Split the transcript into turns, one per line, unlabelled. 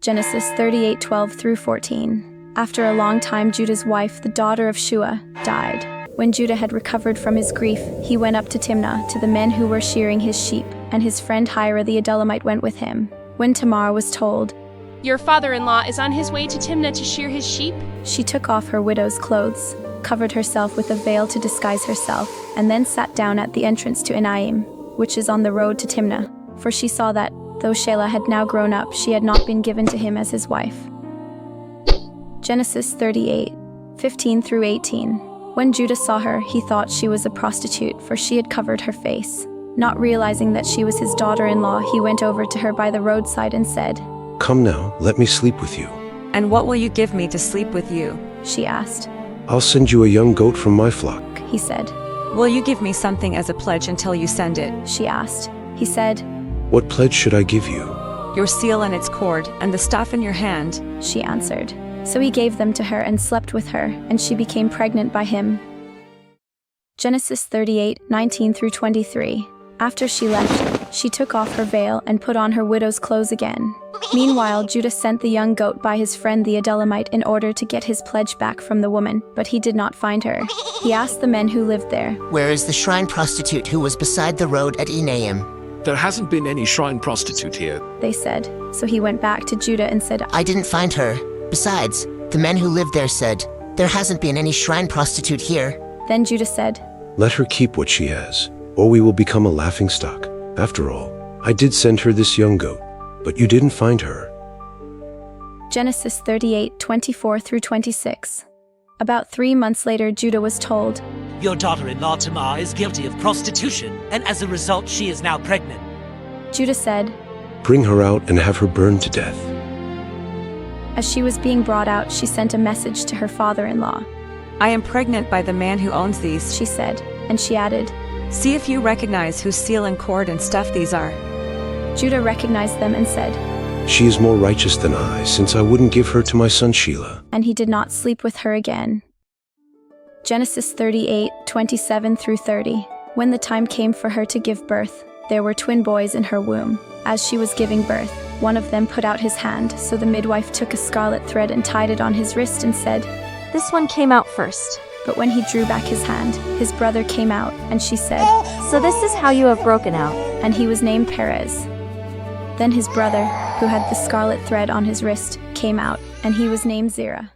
Genesis 38 12-14. After a long time, Judah's wife, the daughter of Shua, died. When Judah had recovered from his grief, he went up to Timnah to the men who were shearing his sheep, and his friend Hira the Adullamite went with him. When Tamar was told,
"Your father-in-law is on his way to Timnah to shear his sheep,"
she took off her widow's clothes, covered herself with a veil to disguise herself, and then sat down at the entrance to Enaim, which is on the road to Timnah, for she saw that, though Shelah had now grown up, she had not been given to him as his wife. Genesis 38 15-18. When Judah saw her, he thought she was a prostitute, for she had covered her face. Not realizing that she was his daughter-in-law, he went over to her by the roadside and said,
"Come now, let me sleep with you."
"And what will you give me to sleep with you?"
she asked.
"I'll send you a young goat from my flock."
He said.
"Will you give me something as a pledge until you send it?"
She asked. He said,
"What pledge should I give you?"
"Your seal and its cord, and the staff in your hand."
She answered. So he gave them to her and slept with her, and she became pregnant by him. Genesis 38 19-23. After she left, she took off her veil and put on her widow's clothes again. Meanwhile, Judah sent the young goat by his friend the Adullamite in order to get his pledge back from the woman, but he did not find her. He asked the men who lived there,
"Where is the shrine prostitute who was beside the road at Enaim?"
There hasn't been any shrine prostitute here.
they said. So he went back to Judah and said,
"I didn't find her. Besides, the men who lived there said, there hasn't been any shrine prostitute here."
Then Judah said,
"Let her keep what she has, or we will become a laughingstock. After all, I did send her this young goat, but you didn't find her."
Genesis 38 24-26. About 3 months later, Judah was told,
"Your daughter-in-law Tamar is guilty of prostitution, and as a result she is now pregnant."
Judah said,
"Bring her out and have her burned to death."
as she was being brought out, she sent a message to her father-in-law.
"I am pregnant by the man who owns these."
She said, and she added,
"See if you recognize whose seal and cord and stuff these are."
Judah recognized them and said,
"She is more righteous than I, since I wouldn't give her to my son Shelah."
and he did not sleep with her again. Genesis 38 27-30. When the time came for her to give birth, there were twin boys in her womb. As she was giving birth, one of them put out his hand, so the midwife took a scarlet thread and tied it on his wrist and said,
"This one came out first."
but when he drew back his hand, his brother came out, and she said,
"So this is how you have broken out."
and he was named Perez. Then his brother, who had the scarlet thread on his wrist, came out, and he was named Zerah.